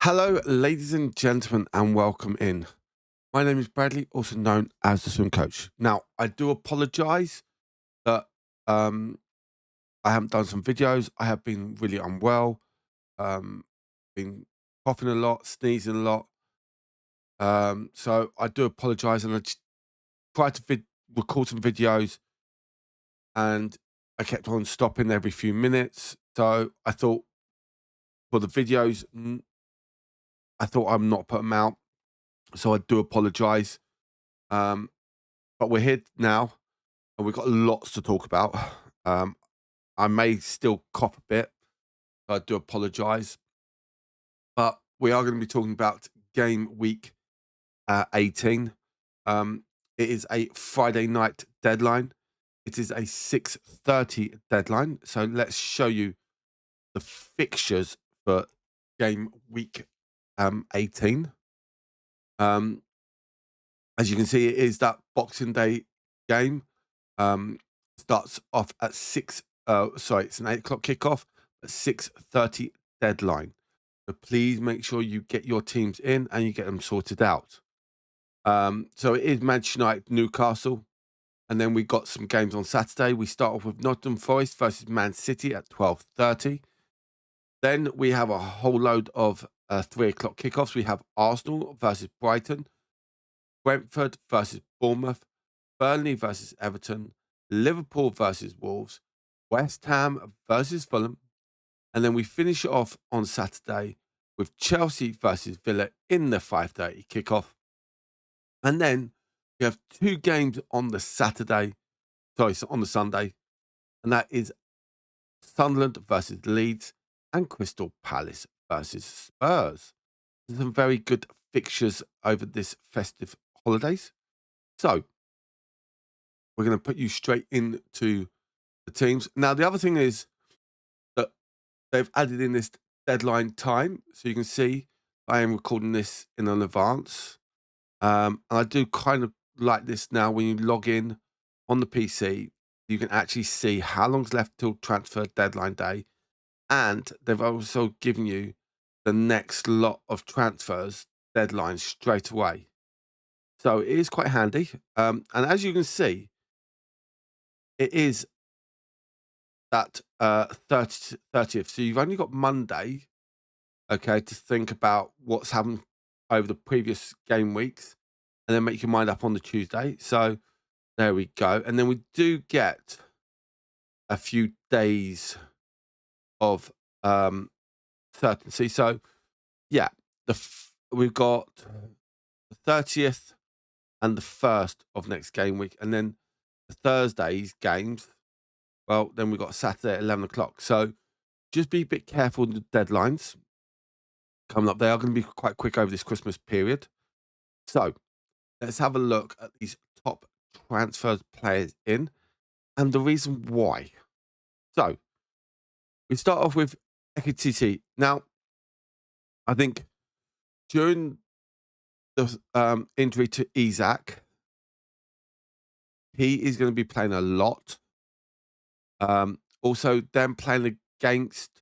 Hello, ladies and gentlemen, and welcome in. My name is Bradley, also known as the Swim Coach. Now, I do apologize that um, I haven't done some videos. I have been really unwell, been coughing a lot, sneezing a lot. So I do apologize, and I just tried to record some videos, and I kept on stopping every few minutes. So I thought for the videos, I thought I'm not putting them out. So I do apologize. Um, but we're here now, and we've got lots to talk about. Um, I may still cough a bit, so I do apologise. But we are going to be talking about game week 18. Um, it is a Friday night deadline. It is a 6:30 deadline. So let's show you the fixtures for game week 18. Um, as you can see, it is that Boxing Day game. Starts off at it's an 8 o'clock kickoff, at 6:30 deadline. So please make sure you get your teams in and you get them sorted out. So it is Manchester United, Newcastle, and then we got some games on Saturday. We start off with Nottingham Forest versus Man City at 12:30. Then we have a whole load of 3 o'clock kickoffs. We have Arsenal versus Brighton, Brentford versus Bournemouth, Burnley versus Everton, Liverpool versus Wolves, West Ham versus Fulham, and then we finish it off on Saturday with Chelsea versus Villa in the 5:30 kickoff. And then we have two games on the on the Sunday, and that is Sunderland versus Leeds and Crystal Palace versus Spurs. There's some very good fixtures over this festive holidays. So we're going to put you straight into the teams. Now, the other thing is that they've added in this deadline time. So you can see I am recording this in advance. And I do kind of like this now when you log in on the PC, you can actually see how long's left till transfer deadline day. And they've also given you the next lot of transfers deadlines straight away. So it is quite handy. And as you can see, it is that 30th. So you've only got Monday, okay, to think about what's happened over the previous game weeks and then make your mind up on the Tuesday. So there we go. And then we do get a few days of certainty. So yeah, we've got the 30th and the 1st of next game week. And then the Thursday's games, well, then we've got Saturday at 11 o'clock. So just be a bit careful with the deadlines coming up. They are going to be quite quick over this Christmas period. So let's have a look at these top transfers players in and the reason why. So we start off with Ekititi. Now, I think during the injury to Isaac, he is going to be playing a lot. Also, them playing against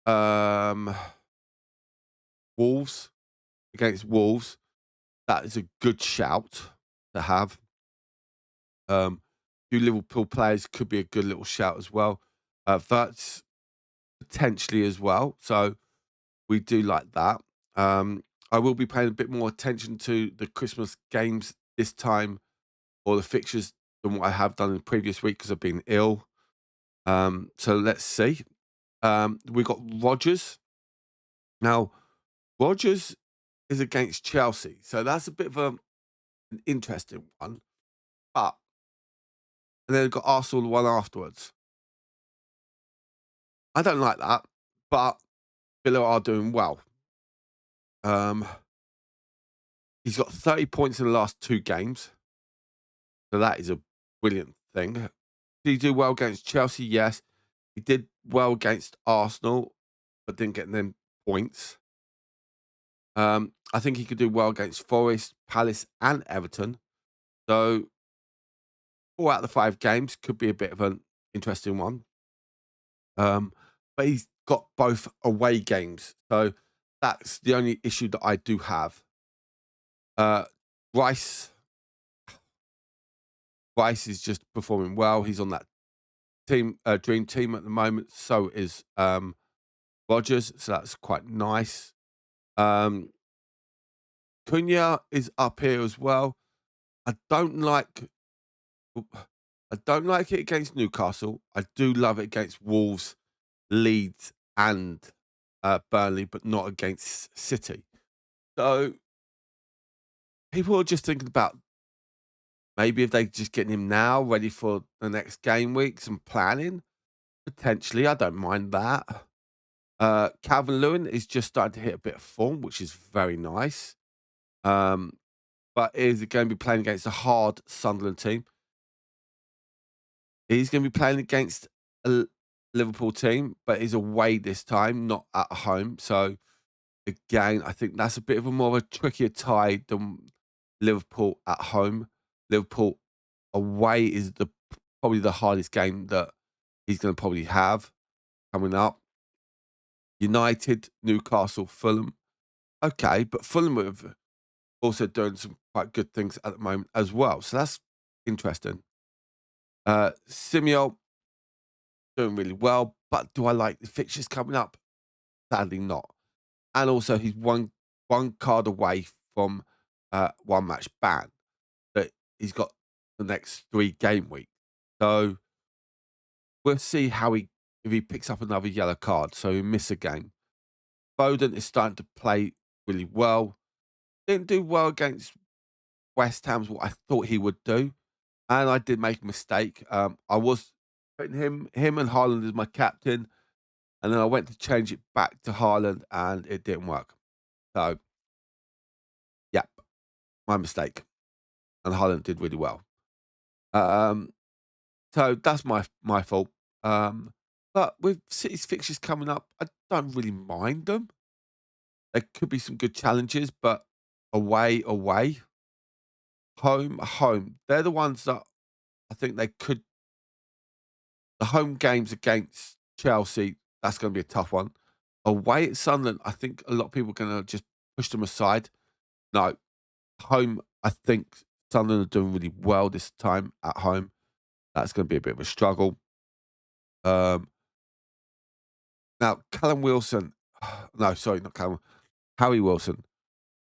um, Wolves, that is a good shout to have. Few Liverpool players could be a good little shout as well. Verts potentially as well. So we do like that. I will be paying a bit more attention to the Christmas games this time or the fixtures than what I have done in the previous week because I've been ill. So let's see. We've got Rodgers. Now, Rodgers is against Chelsea. So that's a bit of an interesting one. But, and then we've got Arsenal, the one afterwards. I don't like that, but Villa are doing well. He's got 30 points in the last two games. So that is a brilliant thing. Did he do well against Chelsea? Yes. He did well against Arsenal, but didn't get them points. I think he could do well against Forest, Palace, and Everton. So 4 out of the 5 games could be a bit of an interesting one. But he's got both away games. So That's the only issue that I do have. Uh, Rice, Rice is just performing well. He's on that dream team at the moment. So is Rogers, so that's quite nice. Um, Cunha is up here as well. I don't like I don't like it against Newcastle. I do love it against Wolves, Leeds, and Burnley, but not against City. So people are just thinking about maybe if they just getting him now, ready for the next game week, some planning potentially. I don't mind that. Calvin Lewin is just starting to hit a bit of form, which is very nice. Um, but is it going to be playing against a hard Sunderland team? He's going to be playing against a Liverpool team, but he's away this time, not at home. So again, I think that's a bit of a more of a trickier tie than Liverpool at home. Liverpool away is probably the hardest game that he's going to probably have coming up. United, Newcastle, Fulham. Okay, but Fulham have also doing some quite good things at the moment as well. So that's interesting. Simeo doing really well, but do I like the fixtures coming up? Sadly not. And also he's one card away from one match ban, but he's got the next 3 game week. So we'll see how if he picks up another yellow card, so he miss a game. Foden is starting to play really well. Didn't do well against West Ham's what I thought he would do. And I did make a mistake. I was putting him and Haaland as my captain, and then I went to change it back to Haaland, and it didn't work. So, yeah, my mistake. And Haaland did really well. Um, so that's my fault. But with City's fixtures coming up, I don't really mind them. There could be some good challenges, but away, home. They're the ones that I think they could. The home games against Chelsea, that's going to be a tough one. Away at Sunderland, I think a lot of people are going to just push them aside. No, home, I think Sunderland are doing really well this time at home. That's going to be a bit of a struggle. Um, Now, Callum Wilson, no, sorry, not Callum, Harry Wilson,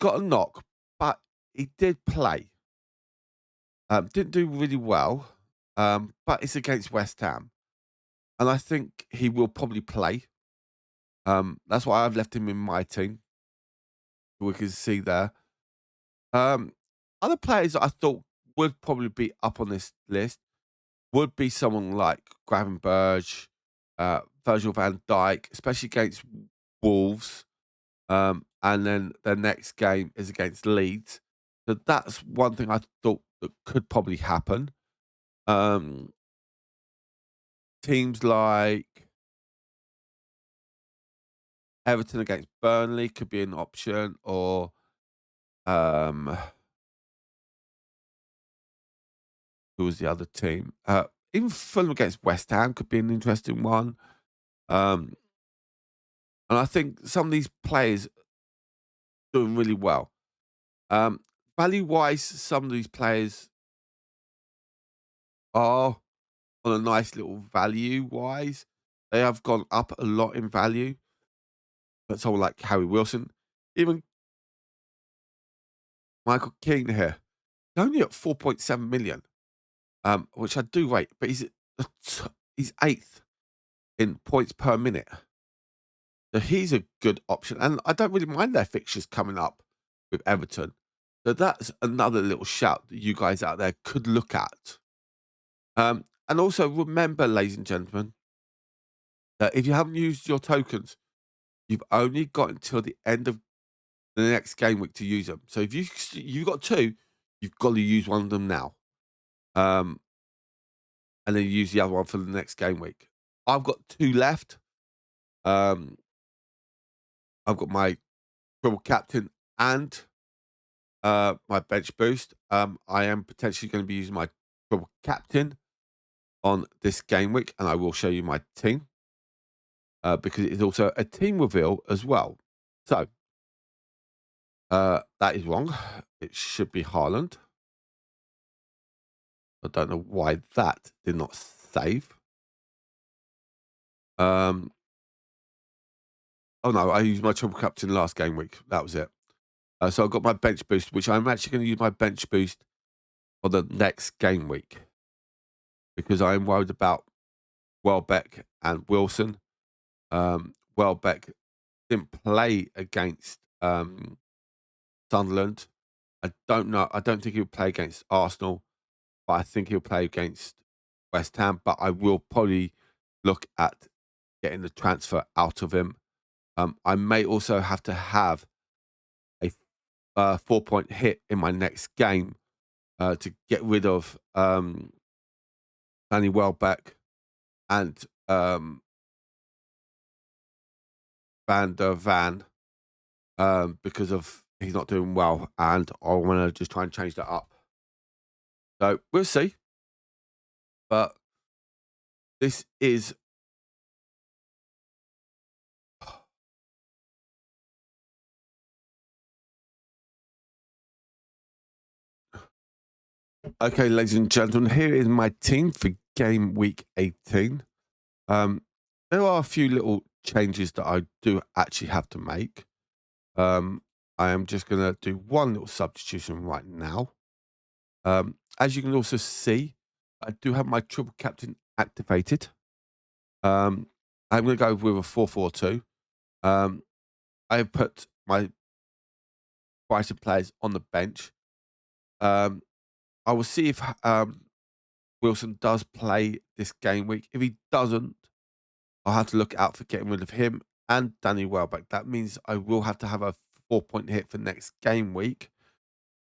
got a knock, but he did play. Didn't do really well, but it's against West Ham. And I think he will probably play. That's why I've left him in my team. We can see there. Um, Other players that I thought would probably be up on this list would be someone like Gravenberch, Virgil van Dijk, especially against Wolves. And then their next game is against Leeds. So that's one thing I thought that could probably happen. Um, Teams like Everton against Burnley could be an option, or um, who was the other team? Even Fulham against West Ham could be an interesting one. Um, and I think some of these players doing really well. Value wise, some of these players are on a nice little value wise. They have gone up a lot in value. But someone like Harry Wilson, even Michael Keane here, he's only at 4.7 million, which I do rate, but he's 8th in points per minute. So he's a good option. And I don't really mind their fixtures coming up with Everton. So that's another little shout that you guys out there could look at. And also remember, ladies and gentlemen, that if you haven't used your tokens, you've only got until the end of the next game week to use them. So if you've got 2, you've got to use one of them now. And then you use the other one for the next game week. I've got 2 left. Um, I've got my triple captain and my bench boost. I am potentially going to be using my triple captain on this game week, and I will show you my team because it's also a team reveal as well. So that is wrong. It should be Haaland. I don't know why that did not save. Oh no, I used my triple captain last game week. That was it. So I've got my bench boost, which I'm actually going to use my bench boost for the next game week because I'm worried about Welbeck and Wilson. Welbeck didn't play against Sunderland. I don't know. I don't think he'll play against Arsenal, but I think he'll play against West Ham. But I will probably look at getting the transfer out of him. I may also have to have a 4-point hit in my next game to get rid of Danny Welbeck and Van der Van because of he's not doing well, and I want to just try and change that up. So we'll see. But this is okay, ladies and gentlemen. Here is my team for game week 18. There are a few little changes that I do actually have to make. I am just going to do one little substitution right now. As you can also see, I do have my triple captain activated. I'm going to go with a 4-4-2. I have put my Brighton players on the bench. I will see if Wilson does play this game week. If he doesn't, I'll have to look out for getting rid of him and Danny Welbeck. That means I will have to have a 4-point hit for next game week.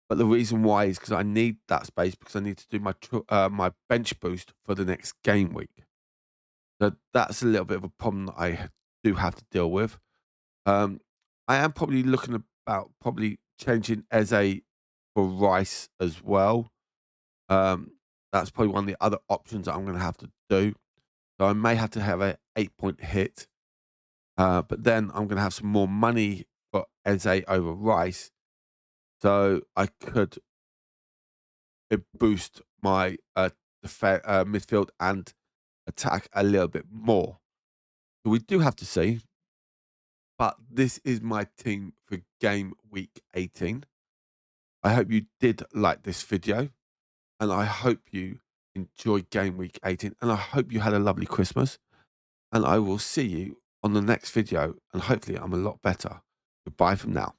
But the reason why is because I need that space because I need to do my bench boost for the next game week. So that's a little bit of a problem that I do have to deal with. I am probably looking about probably changing Eze for Rice as well. That's probably one of the other options that I'm going to have to do. So I may have to have a 8-point hit, but then I'm going to have some more money for Eze over Rice. So I could boost my midfield and attack a little bit more. So we do have to see. But this is my team for game week 18. I hope you did like this video, and I hope you enjoyed game week 18, and I hope you had a lovely Christmas. And I will see you on the next video, and hopefully I'm a lot better. Goodbye from now.